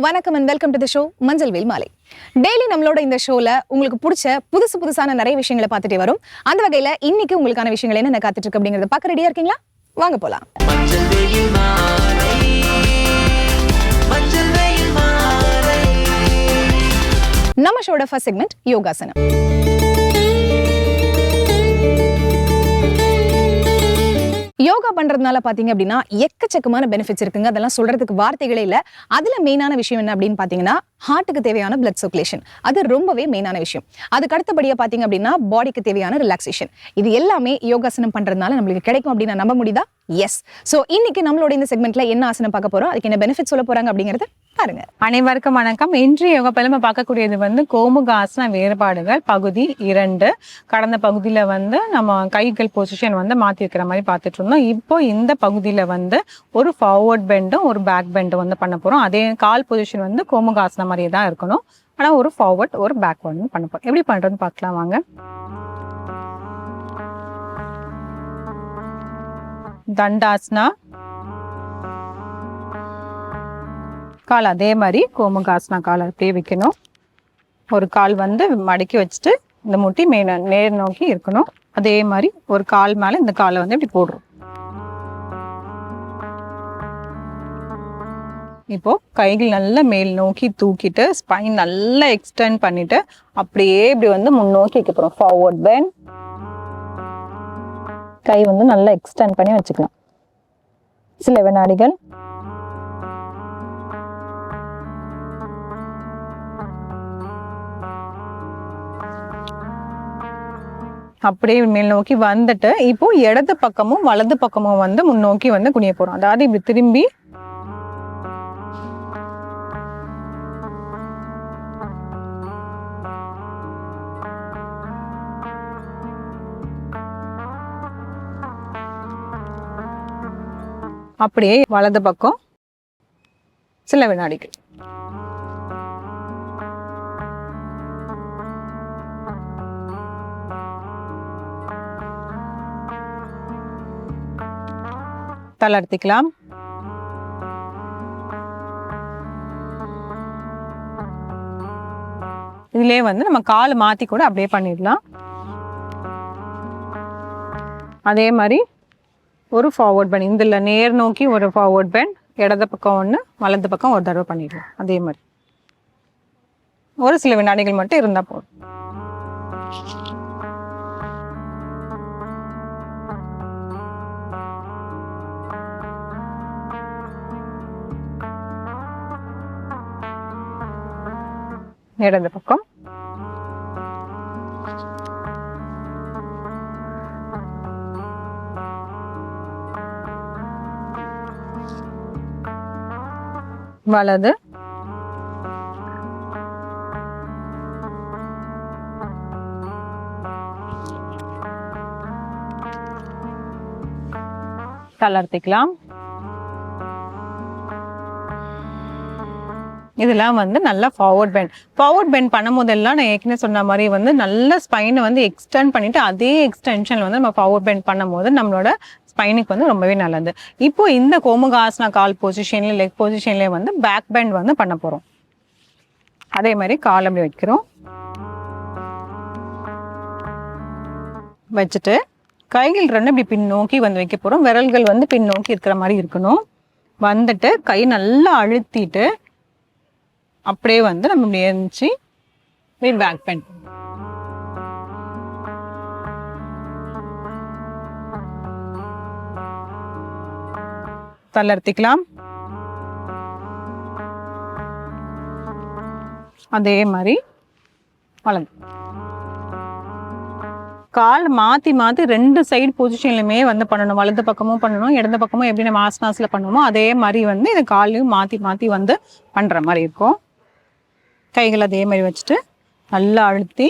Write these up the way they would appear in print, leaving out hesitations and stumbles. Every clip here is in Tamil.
வணக்கம் and welcome to the show மஞ்சள் வேல் மாலை. டெய்லி நம்மளோட இந்த ஷோல உங்களுக்கு பிடிச்ச புதுசான நிறைய விஷயங்களை பார்த்துட்டே வரும். அந்த வகையில இன்னைக்கு உங்களுக்கான விஷயங்கள் என்ன காத்துட்டு இருக்கு அப்படிங்கறத பார்க்க ரெடியா இருக்கீங்களா? வாங்க போலாம். நம்ம ஷோட ஃபர்ஸ்ட் செக்மெண்ட் யோகாசனம். யோகா பண்றதுனால பாத்தீங்க அப்படின்னா எக்கச்சக்கமான பெனிஃபிட்ஸ் இருக்குங்க. அதெல்லாம் சொல்றதுக்கு வார்த்தைகளே இல்ல. அதுல மெயினான விஷயம் என்ன அப்படின்னு பாத்தீங்கன்னா ஹார்ட்டுக்கு தேவையான பிளட் சர்க்குலேஷன். அது ரொம்பவே மெயினான விஷயம். அதுக்கு அடுத்தபடியா பாத்தீங்க அப்படின்னா பாடிக்கு தேவையான ரிலாக்ஸேஷன். இது எல்லாமே யோகாசனம் பண்றதுனால நம்மளுக்கு கிடைக்கும் அப்படின்னு நம்ப முடியுதா? எஸ். சோ இன்னைக்கு நம்மளோட இந்த செக்மெண்ட்ல என்ன ஆசனம் பார்க்க போறோம், அதுக்கு என்ன பெனிஃபிட் சொல்ல போறாங்க அப்படிங்கறத பாருங்க. அனைவருக்கும் வணக்கம். இன்று யோகா பயில பார்க்கக்கூடியது கோமுகாசன வேறுபாடுகள் பகுதி 2. கடந்த பகுதியில நம்ம கைகள் பொசிஷன் மாத்தி வைக்கிற மாதிரி பார்த்துட்டு இருந்தோம். இப்போ இந்த பகுதியில ஒரு ஃபார்வர்ட் பெண்டும் ஒரு பேக் பெண்டும் பண்ண போறோம். அதே கால் பொசிஷன் கோமுகாசனம் மாதிரியே தான் இருக்கணும். ஆனா ஒரு ஃபார்வர்ட் ஒரு பேக் பண்ண போறோம். எப்படி பண்றதுன்னு பார்க்கலாம் வாங்க. தண்டாசனா, கால் அதே மாதிரி கோமுகாசனா கால் அப்படியே வைக்கணும். ஒரு கால் மடக்கி வச்சுட்டு இந்த முட்டி நேர் நோக்கி இருக்கணும். அதே மாதிரி ஒரு கால் மேல இந்த காலை இப்படி போடுறோம். இப்போ கைகள் நல்லா மேல் நோக்கி தூக்கிட்டு ஸ்பைன் நல்லா எக்ஸ்டெண்ட் பண்ணிட்டு அப்படியே இப்படி முன்னோக்கி வைக்க போறோம். Forward bend. கை நல்லா எக்ஸ்டெண்ட் பண்ணி வச்சுக்கலாம். சில வினாடிகள். அப்படியே மேல் நோக்கி வந்துட்டு இப்போ இடது பக்கமும் வலது பக்கமும் முன்னோக்கி குனிய போறோம். அதாவது இப்படி திரும்பி அப்படியே வலது பக்கம் சில வினாடிகள். தளர்த்திக்கலாம். இதுலயே நம்ம கால் மாத்தி கூட அப்படியே பண்ணிடலாம். அதே மாதிரி ஒரு ஃபார்வர்ட் பெண்ட், இதுல நேர் நோக்கி ஒரு ஃபார்வர்ட் பெண்ட், இடது பக்கம் ஒன்று வலது பக்கம் ஒரு தடவை பண்ணிடலாம். அதே மாதிரி ஒரு சில வினாடிகள் மட்டும் இருந்தா போதும். இடது பக்கம். வலது. தளர்த்திக்கலாம். இதெல்லாம் நல்லா ஃபார்வர்ட் பெண்ட். ஃபார்வர்ட் பெண்ட் பண்ணும் போதெல்லாம் நான் ஏற்கனவே சொன்ன மாதிரி நல்ல ஸ்பைனை எக்ஸ்டெண்ட் பண்ணிட்டு அதே எக்ஸ்டென்ஷன்ல நம்ம ஃபார்வர்ட் பெண்ட் பண்ணும் போது நம்மளோட ஸ்பைனுக்கு ரொம்பவே நல்லது. இப்போ இந்த கோமுகாசனா கால் பொசிஷன்ல லெக் பொசிஷன்ல பேக் பெண்ட் பண்ண போறோம். அதே மாதிரி கால் அப்படி வைக்கிறோம். வச்சுட்டு கைகள் ரெண்டு இப்படி பின் நோக்கி வைக்க போறோம். விரல்கள் பின் நோக்கி இருக்கிற மாதிரி இருக்கணும். வந்துட்டு கை நல்லா அழுத்திட்டு அப்படியே நம்ம இப்படி எழுந்துச்சு பேக் பெண்ட். தளர்த்திக்கலாம். அதே மாதிரி வலது கால் மாத்தி மாத்தி 2 சைடு பொசிஷன்லயுமே பண்ணணும். வலது பக்கமும் பண்ணணும், இடது பக்கமும் எப்படி நம்ம ஆசனாஸ்ல பண்ணுவோமோ அதே மாதிரி இந்த காலையும் மாத்தி மாத்தி பண்ற மாதிரி இருக்கும். கைகள் அதே மாதிரி வச்சுட்டு நல்லா அழுத்தி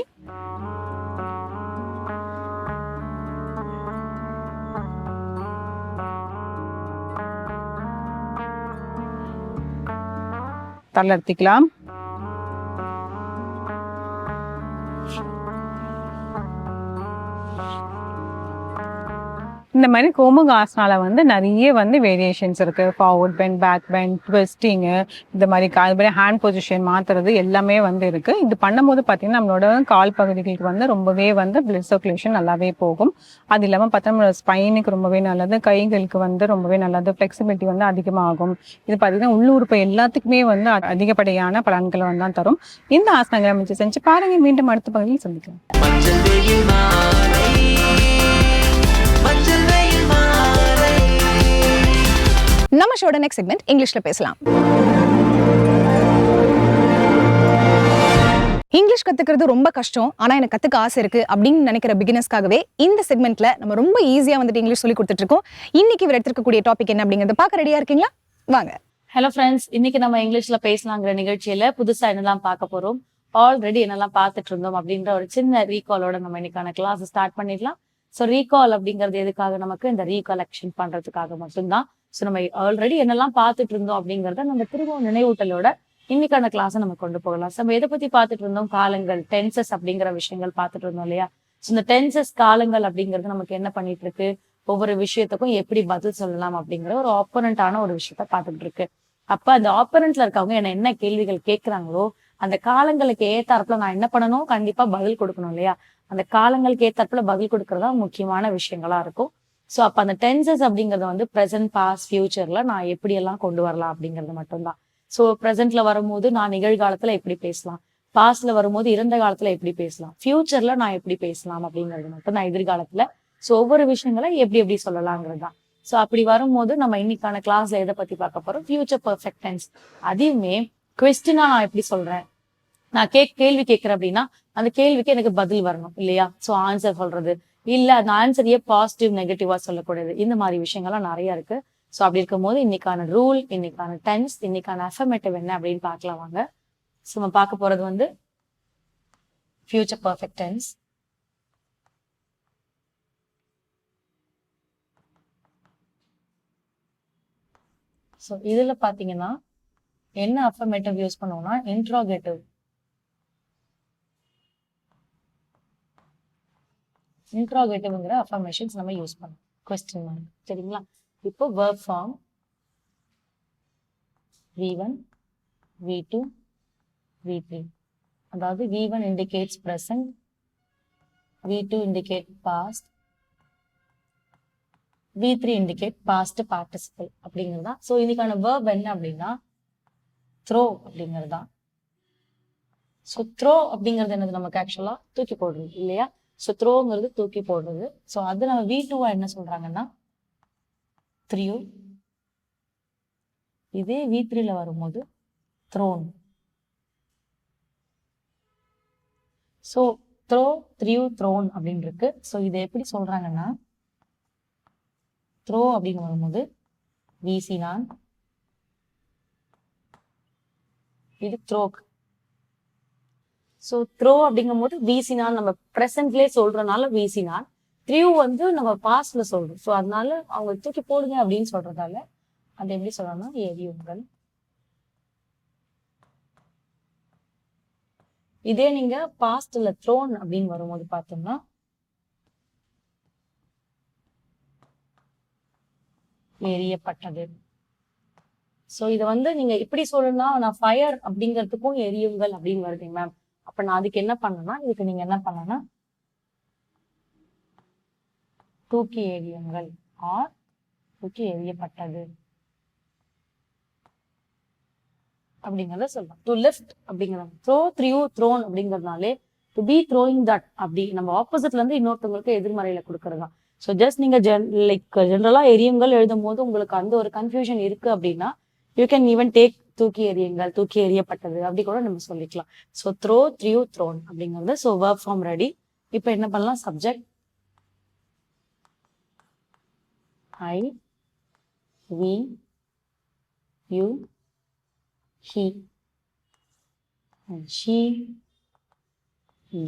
தளர்த்திக்கலாம். இந்த மாதிரி கோமுகாசனால வந்து நிறைய வந்து வேரியேஷன்ஸ் இருக்கு. ஃபார்வர்ட் பெண்ட், பேக் பெண்ட், ட்விஸ்டிங்கு, இந்த மாதிரி ஹேண்ட் பொசிஷன் மாத்துறது எல்லாமே வந்து இருக்கு. இது பண்ணும்போது பார்த்தீங்கன்னா நம்மளோட கால் பகுதிகளுக்கு வந்து ரொம்பவே வந்து பிளட் சர்க்குலேஷன் நல்லாவே போகும். அது இல்லாமல் பார்த்தா நம்மளோட ஸ்பைனுக்கு ரொம்பவே நல்லது, கைகளுக்கு வந்து ரொம்பவே நல்லது, ஃப்ளெக்சிபிலிட்டி வந்து அதிகமாகும். இது பார்த்தீங்கன்னா உள்ளுறுப்பு எல்லாத்துக்குமே வந்து அதிகப்படியான பலன்களை வந்து தான் தரும். இந்த ஆசனங்களை அமைச்சு செஞ்சு பாருங்க. மீண்டும் அடுத்த பகுதியில் சந்திக்கலாம். மஞ்சள் வெயில் மாலை மஞ்சள் வெயில் மாலை. நம்ம ஷோட நெக்ஸ்ட் செக்மெண்ட் இங்கிலீஷ்ல பேசலாம். இங்கிலீஷ் கத்துக்கிறது ரொம்ப கஷ்டம், ஆனா எனக்கு கத்துக்க ஆசை இருக்கு அப்படின்னு நினைக்கிற பிகினர்ஸ்க்காகவே இந்த செக்மெண்ட்ல நம்ம ரொம்ப ஈஸியா வந்துட்டு இங்கிலீஷ் சொல்லி கொடுத்துட்டு இருக்கோம். இன்னைக்கு இவர் எடுத்துக்கக்கூடிய டாபிக் என்ன அப்படிங்கறத பார்க்க ரெடியா இருக்கீங்களா? வாங்க. ஹலோ ஃப்ரெண்ட்ஸ், இன்னைக்கு நம்ம இங்கிலீஷ்ல பேசலாங்கிற நிகழ்ச்சியில புதுசா என்னெல்லாம் பார்க்க போறோம், ஆல்ரெடி என்னெல்லாம் பார்த்துட்டு இருந்தோம் அப்படின்ற ஒரு சின்ன ரீகாலோட நம்ம இன்னைக்கான கிளாஸ் ஸ்டார்ட் பண்ணிடலாம். ஸோ ரீகால் அப்படிங்கிறது எதுக்காக? நமக்கு இந்த ரீகலெக்ஷன் பண்றதுக்காக மட்டும்தான். ஸோ நம்ம ஆல்ரெடி என்னெல்லாம் பார்த்துட்டு இருந்தோம் அப்படிங்கிறத நம்ம திரும்பவும் நினைவூட்டலோட இன்னைக்கான கிளாஸை நம்ம கொண்டு போகலாம். ஸோ நம்ம எதை பத்தி பார்த்துட்டு இருந்தோம்? காலங்கள், டென்சஸ் அப்படிங்கிற விஷயங்கள் பார்த்துட்டு இருந்தோம் இல்லையா? ஸோ இந்த டென்சஸ், காலங்கள் அப்படிங்கிறது நமக்கு என்ன பண்ணிட்டு இருக்கு? ஒவ்வொரு விஷயத்துக்கும் எப்படி பதில் சொல்லலாம் அப்படிங்கிற ஒரு ஆப்போனண்டான ஒரு விஷயத்த பார்த்துட்டு இருக்கு. அப்ப அந்த ஆப்போனண்ட்ல இருக்கவங்க என்ன கேள்விகள் கேட்கிறாங்களோ அந்த காலங்களுக்கு ஏத்தாப்புல நான் என்ன பண்ணணும்? கண்டிப்பா பதில் கொடுக்கணும் இல்லையா? அந்த காலங்களுக்கு ஏத்தாப்புல பதில் கொடுக்கறதா முக்கியமான விஷயங்களா இருக்கும். ஸோ அப்ப அந்த டென்சஸ் அப்படிங்கறத வந்து ப்ரெசென்ட், பாஸ்ட், ஃபியூச்சர்ல நான் எப்படி எல்லாம் கொண்டு வரலாம் அப்படிங்கிறது மட்டும்தான். ஸோ ப்ரெசென்ட்ல வரும்போது நான் நிகழ்காலத்துல எப்படி பேசலாம், பாஸ்ட்ல வரும்போது இறந்த காலத்துல எப்படி பேசலாம், ஃபியூச்சர்ல நான் எப்படி பேசலாம் அப்படிங்கிறது மட்டும் நான் எதிர்காலத்துல. ஸோ ஒவ்வொரு விஷயங்களை எப்படி எப்படி சொல்லலாங்கிறது தான். ஸோ அப்படி வரும்போது நம்ம இன்னைக்கான கிளாஸ்ல எதை பத்தி பார்க்க போறோம்? Future perfect tense. அதையுமே குவெஸ்டினா நான் எப்படி சொல்றேன்? நான் கேள்வி கேட்கிறேன் அப்படின்னா அந்த கேள்விக்கு எனக்கு பதில் வரணும் இல்லையா? ஸோ ஆன்சர் சொல்றது, இல்ல அந்த ஆன்சரையே பாசிட்டிவ் நெகட்டிவா சொல்லக்கூடாது. இந்த மாதிரி விஷயங்கள்லாம் நிறைய இருக்கு. ஸோ அப்படி இருக்கும் போது இன்னைக்கான ரூல், இன்னைக்கான டென்ஸ், இன்னைக்கான அஃபர்மேட்டிவ் என்ன அப்படின்னு பார்க்கலாம் வாங்க. ஸோ நம்ம பார்க்க போறது வந்து ஃபியூச்சர் பர்ஃபெக்ட் டென்ஸ். ஸோ இதுல பாத்தீங்கன்னா என்ன அஃபர்மேட்டிவ் யூஸ் பண்ணுவோம்னா இன்ட்ராகேட்டிவ். இன்ட்ராகேட்டிவ்ங்கிற அஃபர்மேஷன்ஸ் நம்ம யூஸ் பண்ணோம். கொஸ்டின் மார்க், சரிங்களா? இப்போ verb form V1, V2, V3. அதாவது V1 indicates present, V2 indicate past, V3 indicate past participle அப்படிங்கிறதா. ஸோ இதுக்கான verb என்ன அப்படின்னா throw அப்படிங்கிறதா. ஸோ throw அப்படிங்கிறது என்னது? நமக்கு ஆக்சுவலா தூக்கி போடுறது இல்லையா? ஸோ த்ரோங்கிறது தூக்கி போடுறது. ஸோ அது நம்ம V2 என்ன சொல்றாங்கன்னா threw. இதே V3ல வரும்போது thrown. So throw, threw, thrown அப்படின்னு இருக்கு. ஸோ இதை எப்படி சொல்றாங்கன்னா throw அப்படின்னு வரும்போது வீசினான், இது த்ரோக். ஸோ த்ரோ அப்படிங்கும் போது வீசினான் நம்ம ப்ரெசென்ட்லேயே சொல்றதுனால வீசினான். த்ரீவ் வந்து நம்ம பாஸ்ட்ல சொல்றோம். ஸோ அதனால அவங்க தூக்கி போடுங்க அப்படின்னு சொல்றதால அது எப்படி சொல்லணும்னா எரியுங்கள். இதே நீங்க பாஸ்ட்ல த்ரோன் அப்படின்னு வரும்போது பார்த்தோம்னா எரியப்பட்டது. ஸோ இதை வந்து நீங்க இப்படி சொல்லணும்னா நான் ஃபயர் அப்படிங்கிறதுக்கும் எரியுங்கள் அப்படின்னு வருது மேம். அப்ப நான் அதுக்கு என்ன பண்ணேன்னா இதுக்கு நீங்க என்ன பண்ணனா தூக்கி எறியுங்கள் ஆர் தூக்கி எறியப்பட்டது அப்படிங்கிறத சொல்லலாம். டு லிஃப்ட் அப்படிங்கிறது த்ரோ, த்ரீயூ, த்ரோன் அப்படிங்கிறதுனாலே டு பி த்ரோயிங் தட் அப்படி நம்ம ஆப்போசிட்ல இருந்து இன்னொருத்தவங்களுக்கு எதிர்மறையில கொடுக்கறதா. ஸோ ஜஸ்ட் நீங்க ஜென்ரலா எரியுங்கள் எழுதும் போது உங்களுக்கு அந்த ஒரு கன்ஃபியூஷன் இருக்கு அப்படின்னா யூ கேன் ஈவன் டேக் தூக்கி எறியுங்கள், தூக்கி எறியப்பட்டது அப்படி கூட நம்ம சொல்லிக்கலாம். ஸோ த்ரோ, த்ரீயூ, த்ரோன் அப்படிங்கிறது. So verb form ready. இப்போ என்ன பண்ணலாம்? Subject I, we, you, he, and she,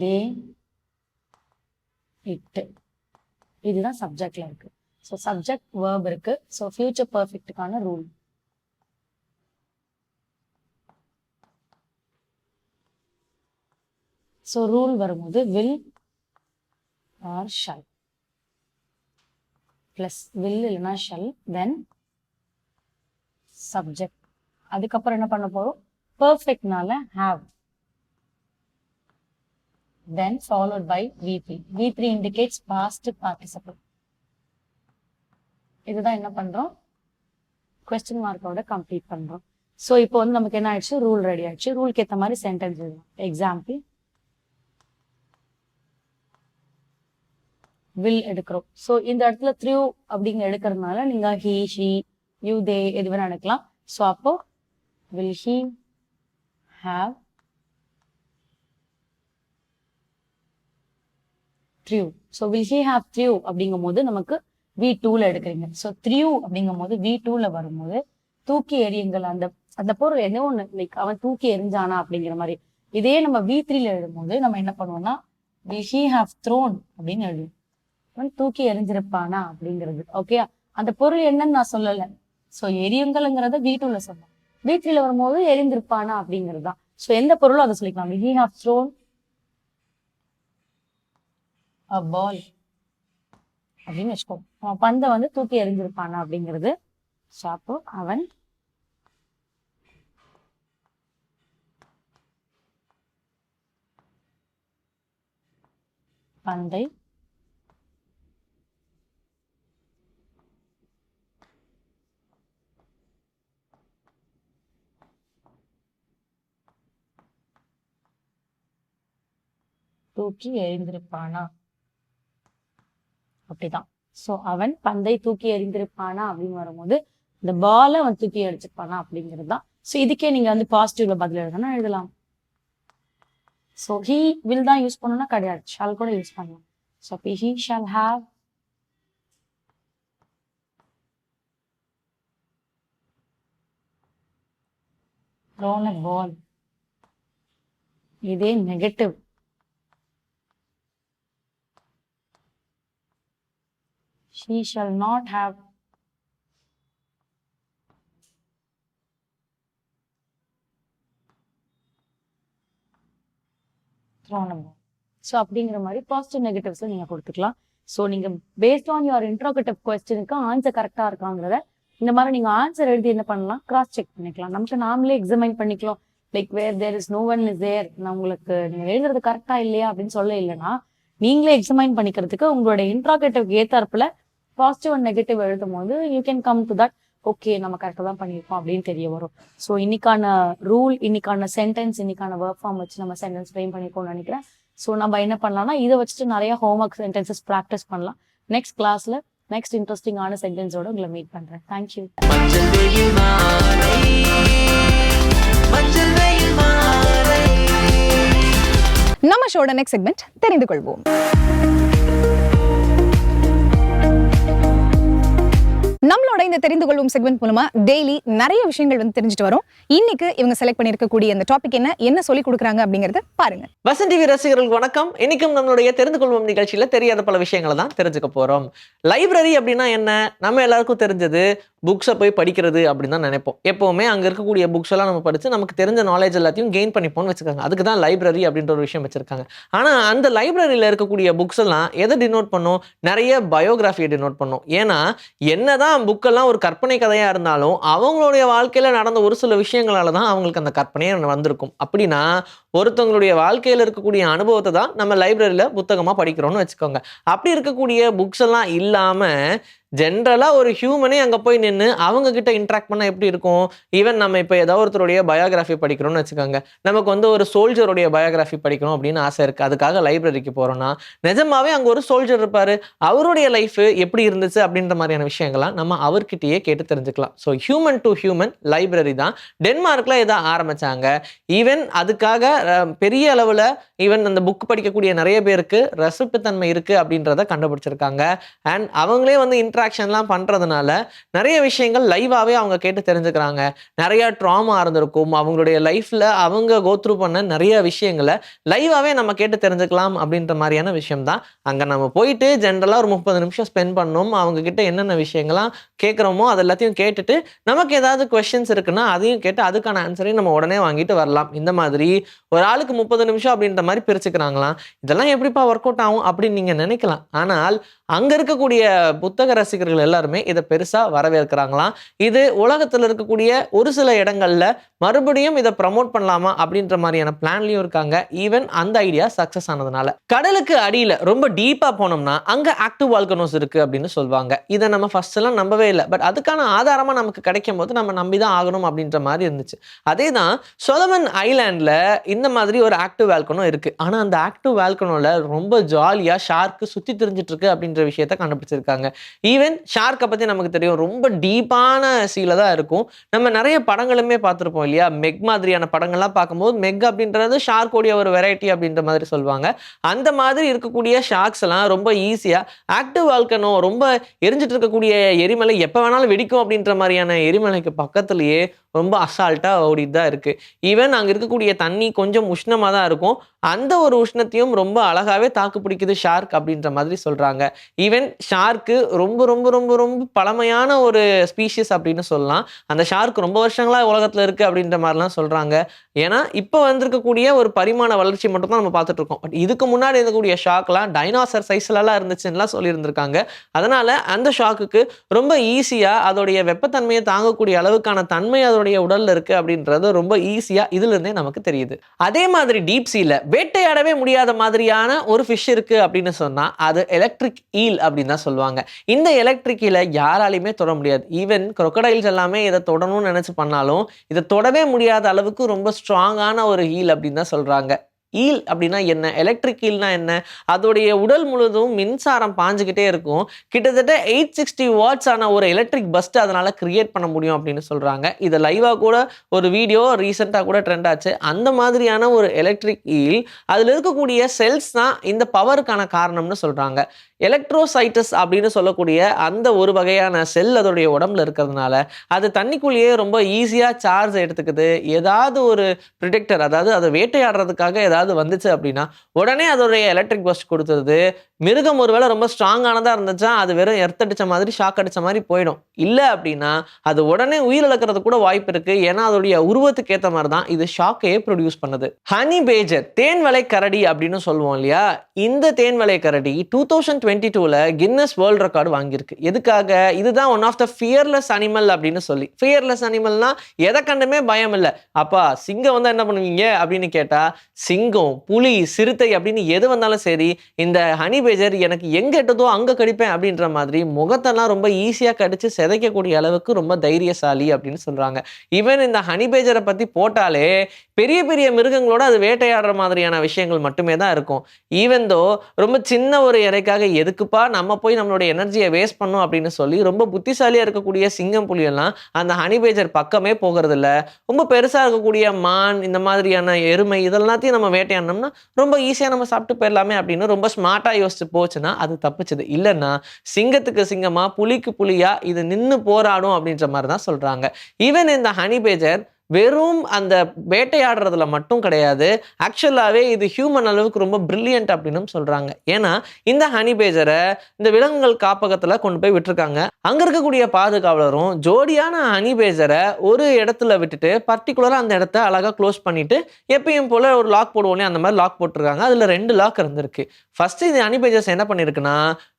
they, it. இதுதான் சப்ஜெக்ட்ல இருக்கு. ஸோ சப்ஜெக்ட் verb இருக்கு. ஸோ ஃபியூச்சர் பர்ஃபெக்ட்டுக்கான ரூல். ஸோ ரூல் வரும்போது will or shall. Plus will இல்லைன்னா ஷல் தென் சப்ஜெக்ட். அதுக்கப்புறம் என்ன பண்ண போறோம்? பர்ஃபெக்ட்னால have, then followed by V3. V3 indicates past participle. இதுதான் என்ன பண்றோம்? கொஸ்டின் மார்க்கோட கம்ப்ளீட் பண்றோம். ஸோ இப்போ வந்து நமக்கு என்ன ஆயிடுச்சு? ரூல் ரெடி ஆயிடுச்சு. ரூலுக்கு ஏற்ற மாதிரி சென்டென்ஸ் எழுதணும். எக்ஸாம்பிள் வில் எடுக்கிறோம். ஸோ இந்த இடத்துல த்ரூ அப்படிங்க எடுக்கிறதுனால நீங்க ஹி, ஷி, யூ, தே எது வேணா எடுக்கலாம். ஸோ அப்போ will he have through. So will he have through அப்படிங்கும் போது நமக்கு V2ல எடுக்கிறீங்க. ஸோ த்ரூ அப்படிங்கும் போது V2ல வரும்போது தூக்கி எறியுங்கள், அந்த அந்த பொருள் என்ன ஒண்ணு லைக் அவன் தூக்கி எறிஞ்சானா அப்படிங்கிற மாதிரி. இதே நம்ம V3ல எழுதும்போது நம்ம என்ன பண்ணுவோம்னா will he have thrown அப்படின்னு எழுதுவோம். அவன் தூக்கி எறிஞ்சிருப்பானா அப்படிங்கிறது. ஓகே, அந்த பொருள் என்னன்னு நான் சொல்லல. ஸோ எரியுங்கள்ங்கிறத V2ல சொன்னோம். V3ல வரும்போது எரிந்திருப்பானா அப்படிங்கிறது தான். ஸோ எந்த பொருளும் அதை சொல்லிக்கலாம். will he have thrown a ball அப்படின்னு வச்சுக்கோ. அவன் பந்தை வந்து தூக்கி எறிஞ்சிருப்பானா அப்படிங்கிறது. ஸோ அப்போ அவன் பந்தை தூக்கி எறிந்திருப்பானா அப்படிதான். ஸோ அவன் பந்தை தூக்கி எறிந்திருப்பானா அப்படின்னு வரும்போது இந்த பாலை அவன் தூக்கி அடிச்சிருப்பானா அப்படிங்கிறது தான். ஸோ இதுக்கே நீங்க வந்து பாசிட்டிவ்ல பதில் எழுதணும் எழுதலாம். ஸோ ஹீ வில் தான் யூஸ் பண்ணணும்னா கிடையாது, ஷால் கூட யூஸ் பண்ணலாம். ஸோ அப்போ he shawl have thrown a ball. இதே negative. She shall not have thrown a ball. So அப்படிங்கிற மாதிரி பாசிட்டிவ் நெகட்டிவ்ஸ்ல நீங்க கொடுத்துக்கலாம். ஸோ நீங்க பேஸ்ட் ஆன் யுவர் இன்ட்ரோகேட்டிவ் கொஸ்டினுக்கு ஆன்சர் கரெக்டா இருக்காங்கிறத இந்த மாதிரி நீங்க ஆன்சர் எழுதி என்ன பண்ணலாம்? கிராஸ் செக் பண்ணிக்கலாம். நமக்கு நாமளே எக்ஸாமைன் பண்ணிக்கலாம். Like where there is no one is there. நான் உங்களுக்கு நீங்க எழுதுறது கரெக்டா இல்லையா அப்படின்னு சொல்ல இல்லைன்னா நீங்களே எக்ஸாமைன் பண்ணிக்கிறதுக்கு உங்களோட இன்ட்ரோகேட்டிவ் ஏத்தார்ப்புல பாசிட்டிவ் அண்ட் நெகட்டிவ் எழுதும் போது you can come to that okay நம்ம கரெக்டாக தான் பண்ணியிருக்கோம் அப்படின்னு தெரிய வரும். ஸோ இன்னைக்கான ரூல், இன்னைக்கான சென்டென்ஸ், இன்னைக்கான ஒர்க் ஃபார்ம் வச்சு நம்ம சென்டென்ஸ் ஃப்ரேம் பண்ணிக்கோன்னு நினைக்கிறேன். ஸோ நம்ம என்ன பண்ணலாம்னா இதை வச்சுட்டு நிறைய ஹோம்ஒர்க் சென்டென்சஸ் ப்ராக்டிஸ் பண்ணலாம். நெக்ஸ்ட் கிளாஸ்ல நெக்ஸ்ட் இன்ட்ரெஸ்டிங்கான சென்டென்ஸோட உங்களை மீட் பண்றேன். தேங்க்யூ. மஞ்சள் வெயில் மாலை, மஞ்சள் வெயில் மாலை. நம்ம ஷோட நெக்ஸ்ட் செக்மெண்ட் தெரிந்து கொள்வோம். நம்மளோட இந்த தெரிந்து கொள்வோம் செக்மெண்ட் மூலமா டெய்லி நிறைய விஷயங்கள் வந்து தெரிஞ்சுட்டு வரோம். இன்னைக்கு இவங்க செலக்ட் பண்ணிருக்கக்கூடிய அந்த டாபிக் என்ன சொல்லி கொடுக்குறாங்க அப்படிங்கறத பாருங்க. வசந்த் டிவி ரசிகர்களுக்கு வணக்கம். இன்னைக்கும் நம்மளுடைய தெரிந்து கொள்வோம் நிகழ்ச்சியில தெரியாத பல விஷயங்களை தான் தெரிஞ்சுக்க போறோம். லைப்ரரி அப்படின்னா என்ன? நம்ம எல்லாருக்கும் தெரிஞ்சது புக்ஸை போய் படிக்கிறது அப்படின்னு தான் நினைப்போம். எப்பவுமே அங்க இருக்கக்கூடிய புக்ஸ் எல்லாம் நம்ம படிச்சு நமக்கு தெரிஞ்ச நாலேஜ் எல்லாத்தையும் கெயின் பண்ணிப்போம்னு வச்சிருக்காங்க. அதுக்கு தான் லைப்ரரி அப்படின்ற ஒரு விஷயம் வச்சிருக்காங்க. ஆனா அந்த லைப்ரரியில இருக்கக்கூடிய புக்ஸ் எல்லாம் எதை டினோட் பண்ணும்? நிறைய பயோகிராஃபியை டினோட் பண்ணும். ஏன்னா என்னதான் புக்கெல்லாம் ஒரு கற்பனை கதையா இருந்தாலும் அவங்களுடைய வாழ்க்கையில நடந்த ஒரு சில விஷயங்களால தான் அவங்களுக்கு அந்த கற்பனையே வந்திருக்கும். அப்படின்னா ஒருத்தவங்களுடைய வாழ்க்கையில இருக்கக்கூடிய அனுபவத்தை தான் நம்ம லைப்ரரியில புத்தகமா படிக்கிறோம்னு வச்சுக்கோங்க. அப்படி இருக்கக்கூடிய புக்ஸ் எல்லாம் இல்லாம ஜென்ரலா ஒரு ஹியூமனே அங்க போய் நின்று அவங்க கிட்ட இன்ட்ராக்ட் பண்ண எப்படி இருக்கும்? ஈவன் நம்ம இப்போ ஏதாவது ஒருத்தருடைய பயோகிராஃபி படிக்கிறோம்னு வச்சுக்கோங்க. நமக்கு வந்து ஒரு சோல்ஜருடைய பயோகிராஃபி படிக்கணும் அப்படின்னு ஆசை இருக்கு. அதுக்காக லைப்ரரிக்கு போறோம்னா நிஜமாவே அங்க ஒரு சோல்ஜர் இருப்பாரு. அவருடைய லைஃப் எப்படி இருந்துச்சு அப்படின்ற மாதிரியான விஷயங்கள்லாம் நம்ம அவர்கிட்டயே கேட்டு தெரிஞ்சுக்கலாம். So human to human library தான் டென்மார்க்ல இதை ஆரம்பிச்சாங்க. ஈவன் அதுக்காக பெரிய அளவுல ஈவன் அந்த புக் படிக்கக்கூடிய நிறைய பேருக்கு ரசிப்புத்தன்மை இருக்கு அப்படின்றத கண்டுபிடிச்சிருக்காங்க. அண்ட் அவங்களே வந்து இன்ட்ராக்ஷன்லாம் பண்றதுனால நிறைய விஷயங்கள் லைவாவே அவங்க கேட்டு தெரிஞ்சுக்கிறாங்க. நிறைய ட்ராமா இருந்திருக்கும். அவங்களுடைய லைஃப்ல அவங்க கோத்ரூ பண்ண நிறைய விஷயங்களை லைவாவே நம்ம கேட்டு தெரிஞ்சுக்கலாம் அப்படின்ற மாதிரியான விஷயம் தான். அங்க நம்ம போயிட்டு ஜென்ரலா ஒரு 30 நிமிஷம் ஸ்பெண்ட் பண்ணணும். அவங்க கிட்ட என்னென்ன விஷயங்கள்லாம் கேட்குறோமோ அது எல்லாத்தையும் கேட்டுட்டு நமக்கு ஏதாவது கொஸ்டின்ஸ் இருக்குன்னா அதையும் கேட்டு அதுக்கான ஆன்சரையும் நம்ம உடனே வாங்கிட்டு வரலாம். இந்த மாதிரி ஒரு ஆளுக்கு 30 நிமிஷம் அப்படின்ற மாதிரி பிரிச்சுக்கிறாங்களாம். இதெல்லாம் எப்படிப்பா ஒர்க் அவுட் ஆகும் அப்படின்னு நீங்க நினைக்கலாம். ஆனால் அங்க இருக்கக்கூடிய புத்தக ரசிகர்கள் எல்லாருமே இதை பெருசா வரவேற்கிறாங்களாம். இது உலகத்துல இருக்கக்கூடிய ஒரு சில இடங்கள்ல மறுபடியும் இதை ப்ரமோட் பண்ணலாமா அப்படின்ற மாதிரியான பிளான்லயும் இருக்காங்க. ஈவன் அந்த ஐடியா சக்சஸ் ஆனதுனால. கடலுக்கு அடியில ரொம்ப டீப்பா போனோம்னா அங்க ஆக்டிவ் வால்கனோஸ் இருக்கு அப்படின்னு சொல்லுவாங்க. இதை நம்ம ஃபர்ஸ்ட் எல்லாம் நம்பவே இல்லை. பட் அதுக்கான ஆதாரமா நமக்கு கிடைக்கும் போது நம்ம நம்பிதான் ஆகணும் அப்படின்ற மாதிரி இருந்துச்சு. அதே தான் சொலமன் ஐலாண்ட்ல இந்த மாதிரி ஒரு ஆக்டிவ் வால்கனோ இருக்கு. ஆனா அந்த ஆக்டிவ் வால்கனோல ரொம்ப ஜாலியா ஷார்க்கு சுத்தி திரிஞ்சிட்டு இருக்கு அப்படின்ற விஷயத்த கண்டுபிடிச்சிருக்காங்க. ஈவன் ஷார்க்கை பத்தி நமக்கு தெரியும், ரொம்ப டீப்பான சீல தான் இருக்கும். நம்ம நிறைய படங்களுமே பார்த்திருப்போம் இல்லையா? மெக் மாதிரியான படங்கள்லாம் பார்க்கும்போது மெக் அப்படின்றது ஷார்க்கோடைய ஒரு வெரைட்டி அப்படின்ற மாதிரி சொல்லுவாங்க. அந்த மாதிரி இருக்கக்கூடிய ஷார்க்ஸ் எல்லாம் ரொம்ப ஈஸியா ஆக்டிவ் வால்கனோ, ரொம்ப எரிஞ்சிட்டு இருக்கக்கூடிய எரிமலை எப்ப வேணாலும் வெடிக்கும் அப்படின்ற மாதிரியான எரிமலைக்கு பக்கத்திலேயே ரொம்ப அசால்ட்டா ஓடிட்டு தான் இருக்கு. ஈவன் அங்க இருக்கக்கூடிய தண்ணி கொஞ்சம் உஷ்ணமா தான் இருக்கும். அந்த ஒரு உஷ்ணத்தையும் ரொம்ப அழகாவே தாக்கு பிடிக்குது ஷார்க் அப்படின்ற மாதிரி சொல்றாங்க. ஈவன் ஷார்க்கு ரொம்ப ரொம்ப ரொம்ப ரொம்ப பழமையான ஒரு ஸ்பீஷிஸ் அப்படின்னு சொல்லலாம். அந்த ஷார்க் ரொம்ப வருஷங்களா உலகத்துல இருக்கு அப்படின்ற மாதிரிலாம் சொல்றாங்க. ஏன்னா இப்போ வந்திருக்கக்கூடிய ஒரு பரிமாண வளர்ச்சி மட்டும் தான் நம்ம பார்த்துட்டு இருக்கோம். பட் இதுக்கு முன்னாடி இருக்கக்கூடிய ஷார்க்லாம் டைனாசர் சைஸ்லலாம் இருந்துச்சுன்னுலாம் சொல்லியிருந்திருக்காங்க. அதனால அந்த ஷாக்குக்கு ரொம்ப ஈஸியா அதோடைய வெப்பத்தன்மையை தாங்கக்கூடிய அளவுக்கான தன்மை அதோடைய உடல்ல இருக்கு அப்படின்றது ரொம்ப ஈஸியா இதுல இருந்தே நமக்கு தெரியுது. அதே மாதிரி டீப் சீல வேட்டையாடவே முடியாத மாதிரியான ஒரு ஃபிஷ் இருக்கு அப்படின்னு சொன்னா அது எலக்ட்ரிக் ஈல் அப்படின்னு தான் சொல்லுவாங்க. இந்த எலக்ட்ரிக் ஈலை யாராலையுமே தொட முடியாது. ஈவன் crocodiles எல்லாமே இதை தொடணும்னு நினைச்சு பண்ணாலும் இதை தொடவே முடியாத அளவுக்கு ரொம்ப ஸ்ட்ராங்கான ஒரு ஈல் அப்படின்னு தான் சொல்றாங்க. ஈல் அப்படின்னா என்ன, எலக்ட்ரிக் ஈல்னா என்ன, அதோடைய உடல் முழுதும் மின்சாரம் பாஞ்சுக்கிட்டே இருக்கும். கிட்டத்தட்ட 860 வாட்ஸ் ஆன ஒரு எலக்ட்ரிக் பஸ்ட் அதனால கிரியேட் பண்ண முடியும் அப்படின்னு சொல்றாங்க. இது லைவா கூட ஒரு வீடியோ ரீசெண்டா கூட ட்ரெண்ட் ஆச்சு. அந்த மாதிரியான ஒரு எலக்ட்ரிக் ஈல், அதுல இருக்கக்கூடிய செல்ஸ் தான் இந்த பவருக்கான காரணம்னு சொல்றாங்க. எலக்ட்ரோசைட்டஸ் அப்படின்னு சொல்லக்கூடிய அந்த ஒரு வகையான செல் அதோடைய உடம்புல இருக்கிறதுனால அது தண்ணிக்குள்ளேயே ரொம்ப ஈஸியா சார்ஜ் எடுத்துக்குது. ஏதாவது ஒரு ப்ரிடெக்டர், அதாவது அதை வேட்டையாடுறதுக்காக ஏதாவது வந்துச்சு அப்படின்னா உடனே அதோடைய எலக்ட்ரிக் பஸ்ட் கொடுத்துருது. மிருகம் ஒருவேளை ரொம்ப ஸ்ட்ராங்கானதா இருந்துச்சா அது வெறும் எர்த் அடிச்ச மாதிரி, ஷாக் அடிச்ச மாதிரி போயிடும். இல்லை அப்படின்னா அது உடனே உயிரிழக்கிறது கூட வாய்ப்பு இருக்கு. ஏன்னா அதோடைய உருவத்துக்கு ஏற்ற மாதிரி தான் இது ஷாக்கையே ப்ரொடியூஸ் பண்ணுது. ஹனி பேஜர், தேன்வளை கரடி அப்படின்னு சொல்லுவோம் இல்லையா? இந்த தேன்வளை கரடி 2022ல கின்னஸ் வேர்ல்ட் ரெக்கார்டு வாங்கியிருக்கு. எதுக்காக? இதுதான் one of the fearless animal அப்படின்னு சொல்லி. ஃபியர்லெஸ் அனிமல்னா எதை கண்டுமே பயம் இல்லை. அப்பா சிங்கம் வந்தா என்ன பண்ணுவீங்க அப்படின்னு கேட்டா, சிங்கம், புலி, சிறுத்தை அப்படின்னு எது வந்தாலும் சரி, இந்த ஹனி பேஜர் எனக்கு எங்க எட்டதோ அங்க கடிப்பேன் அப்படின்ற மாதிரி முகத்தெல்லாம் ரொம்ப ஈஸியா கடிச்சு சிதைக்கக்கூடிய அளவுக்கு ரொம்ப தைரியசாலி அப்படின்னு சொல்றாங்க. ஈவன் இந்த ஹனி பேஜரை பத்தி போட்டாலே பெரிய பெரிய மிருகங்களோட அது வேட்டையாடுற மாதிரியான விஷயங்கள் மட்டுமே தான் இருக்கும். ஈவன் தோ ரொம்ப சின்ன ஒரு இறைக்காக எதுக்குப்பா நம்ம போய் நம்மளுடைய எனர்ஜியை வேஸ்ட் பண்ணோம் அப்படின்னு சொல்லி ரொம்ப புத்திசாலியா இருக்கக்கூடிய சிங்கம், புலியெல்லாம் அந்த ஹனி பேஜர் பக்கமே போகிறது இல்லை. ரொம்ப பெருசா இருக்கக்கூடிய மான், இந்த மாதிரியான எருமை, இதெல்லாத்தையும் நம்ம வேட்டையாடணும்னா ரொம்ப ஈஸியா நம்ம சாப்பிட்டு போயிடலாமே அப்படின்னு ரொம்ப ஸ்மார்ட்டா யோசிச்சு போச்சுன்னா அது தப்பிச்சது. இல்லைன்னா சிங்கத்துக்கு சிங்கமா, புலிக்கு புலியா இது நின்று போராடும் அப்படின்ற மாதிரி தான் சொல்றாங்க. ஈவன் இந்த ஹனி பேஜர் வெறும் அந்த வேட்டையாடுறதுல மட்டும் கிடையாது, ஆக்சுவலாகவே இது ஹியூமன் அளவுக்கு ரொம்ப பிரில்லியன்ட் அப்படின்னு சொல்றாங்க. ஏன்னா இந்த ஹனி பேஜரை இந்த விலங்குகள் காப்பகத்தில் கொண்டு போய் விட்டுருக்காங்க. அங்க இருக்கக்கூடிய பாதுகாவலரும் ஜோடியான ஹனி பேஜரை ஒரு இடத்துல விட்டுட்டு பர்டிகுலராக அந்த இடத்த அழகாக க்ளோஸ் பண்ணிட்டு எப்பயும் போல ஒரு லாக் போடுவோம், அந்த மாதிரி லாக் போட்டிருக்காங்க. அதில் 2 லாக் இருந்திருக்கு. ஃபர்ஸ்ட் இந்த ஹனி பேஜர்ஸ் என்ன பண்ணியிருக்குன்னா,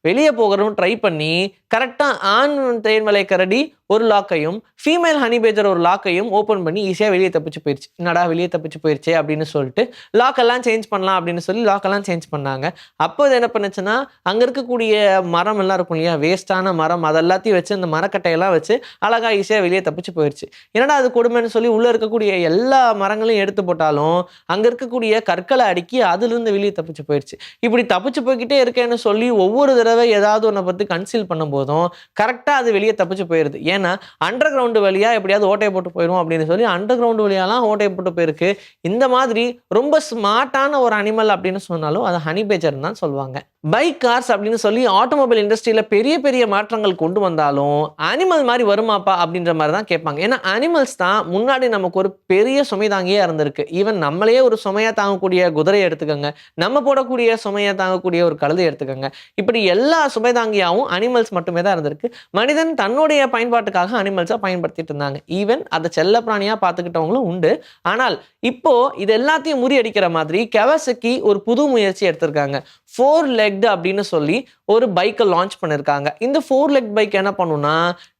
வெளியே போகிறதும் ட்ரை பண்ணி கரெக்டாக ஆண் தேன்வளை கரடி ஒரு லாக்கையும் ஃபீமேல் ஹனி பேஜர் ஒரு லாக்கையும் ஓப்பன் பண்ணி ஈஸியாக வெளியே தப்பிச்சு போயிடுச்சு. என்னடா வெளியே தப்பிச்சு போயிடுச்சே அப்படின்னு சொல்லிட்டு லாக்கெல்லாம் சேஞ்ச் பண்ணலாம் அப்படின்னு சொல்லி லாக்கெல்லாம் சேஞ்ச் பண்ணாங்க. அப்போ இது என்ன பண்ணுச்சுன்னா, அங்கே இருக்கக்கூடிய மரம் எல்லாம் இருக்கும் இல்லையா, வேஸ்டான மரம், அதெல்லாத்தையும் வச்சு அந்த மரக்கட்டையெல்லாம் வச்சு அழகாக ஈஸியாக வெளியே தப்பிச்சு போயிடுச்சு. என்னடா அது கொடுமைன்னு சொல்லி உள்ளே இருக்கக்கூடிய எல்லா மரங்களையும் எடுத்து போட்டாலும் அங்கே இருக்கக்கூடிய கற்களை அடுக்கி அதுலேருந்து வெளியே தப்பிச்சு போயிடுச்சு. இப்படி தப்பிச்சு போய்கிட்டே இருக்கேன்னு சொல்லி ஒவ்வொரு தடவை ஏதாவது ஒன்றை பற்றி கன்சீல் பண்ணும்போதும் கரெக்டாக அது வெளியே தப்பிச்சு போயிடுது. ஏன்னா அண்டர் கிரவுண்டு வழியா எப்படியாவது ஓட்டையை போட்டு போயிடும் அப்படின்னு சொல்லி அண்டர் கிரவுண்டு வழியாலாம் ஓட்டையை போட்டு போயிருக்கு. இந்த மாதிரி ரொம்ப ஸ்மார்ட்டான ஒரு அனிமல் அப்படின்னு சொன்னாலும் அது ஹனி பேஜர் தான் சொல்லுவாங்க. பைக், கார்ஸ் அப்படின்னு சொல்லி ஆட்டோமொபைல் இண்டஸ்ட்ரியில பெரிய பெரிய மாற்றங்கள் கொண்டு வந்தாலும் அனிமல் மாதிரி வருமாப்பா அப்படின்ற மாதிரி தான் கேட்பாங்க. ஏன்னா அனிமல்ஸ் தான் முன்னாடி நமக்கு ஒரு பெரிய சுமை தாங்கியே இருந்திருக்கு. ஈவன் நம்மளையே ஒரு சுமையா தாங்கக்கூடிய குதிரையை எடுத்துக்கோங்க, நம்ம போடக்கூடிய சுமையை தாங்கக்கூடிய ஒரு கழுதை எடுத்துக்கோங்க. இப்படி எல்லா சுமை தாங்கியாவும் அனிமல்ஸ் மட்டுமே தான் இருந்திருக்கு. மனிதன் தன்னுடைய பயன்பாட்டுக்காக அனிமல்ஸை பயன்படுத்திட்டு இருந்தாங்க. ஈவன் அதை செல்ல பிராணியா பார்த்துக்கிட்டவங்களும் உண்டு. ஆனால் இப்போ இது எல்லாத்தையும் முறியடிக்கிற மாதிரி கவாசகி ஒரு புது முயற்சி எடுத்திருக்காங்க. 4-legged அப்படின்னு சொல்லி ஒரு பைக்கை லான்ச் பண்ணியிருக்காங்க. இந்த 4-legged பைக் என்ன பண்ணுன்னா,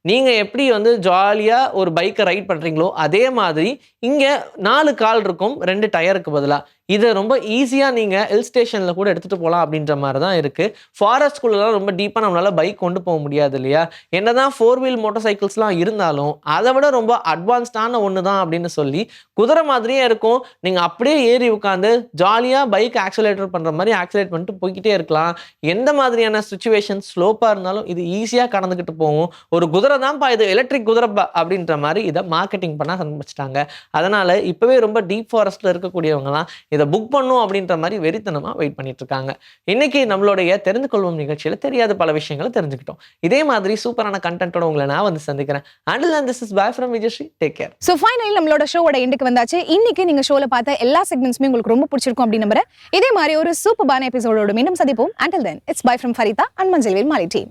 நீங்கள் எப்படி வந்து ஜாலியாக ஒரு பைக்கை ரைட் பண்ணுறீங்களோ அதே மாதிரி இங்கே 4 கால் இருக்கும் 2 டயருக்கு பதிலாக. இதை ரொம்ப ஈஸியாக நீங்கள் ஹில் ஸ்டேஷனில் கூட எடுத்துகிட்டு போகலாம் அப்படின்ற மாதிரி தான் இருக்குது. ஃபாரஸ்ட்குள்ளெலாம் ரொம்ப டீப்பாக நம்மளால் பைக் கொண்டு போக முடியாது இல்லையா? என்ன தான் 4-wheel மோட்டார் சைக்கிள்ஸ்லாம் இருந்தாலும் அதை விட ரொம்ப அட்வான்ஸ்டான ஒன்று தான் அப்படின்னு சொல்லி குதிரை மாதிரியே இருக்கும். நீங்கள் அப்படியே ஏறி உட்காந்து ஜாலியாக பைக் ஆக்சிலேட்டர் பண்ணுற மாதிரி ஆக்சிலேட் பண்ணிட்டு போய்கிட்டே இருக்கலாம். எந்த மாதிரியான சுச்சுவேஷன் ஸ்லோப்பாக இருந்தாலும் இது ஈஸியாக கடந்துக்கிட்டு போகும். ஒரு குதிரை தான்ப்பா இது, எலக்ட்ரிக் குதிரைப்பா அப்படின்ற மாதிரி இதை மார்க்கெட்டிங் பண்ண ஆரம்பிச்சிட்டாங்க. அதனால் இப்போவே ரொம்ப டீப் ஃபாரஸ்ட்டில் இருக்கக்கூடியவங்கலாம் இதை புக் பண்ணும் அப்படின்ற மாதிரி வெறித்தனமாக வெயிட் பண்ணிட்டு இருக்காங்க. இன்னைக்கு நம்மளுடைய தெரிந்து கொள்வோம் நிகழ்ச்சியில் தெரியாத பல விஷயங்களை தெரிஞ்சுக்கிட்டோம். இதே மாதிரி சூப்பரான கண்டென்ட்டோட உங்களை நான் வந்து சந்திக்கிறேன். Until then, this is bye from Vijayashree. Take care. So finally நம்மளோட ஷோவோட எண்டுக்கு வந்தாச்சு. இன்னைக்கு நீங்க ஷோல பார்த்த எல்லா செக்மெண்ட்ஸுமே உங்களுக்கு ரொம்ப பிடிச்சிருக்கும் அப்படின்னு நம்புறேன். இதே மாதிரி ஒரு சூப்பரான எபிசோடோட மீண்டும் சந்திப்போம். Until then, it's bye from Farita and Manjalvel Mali team.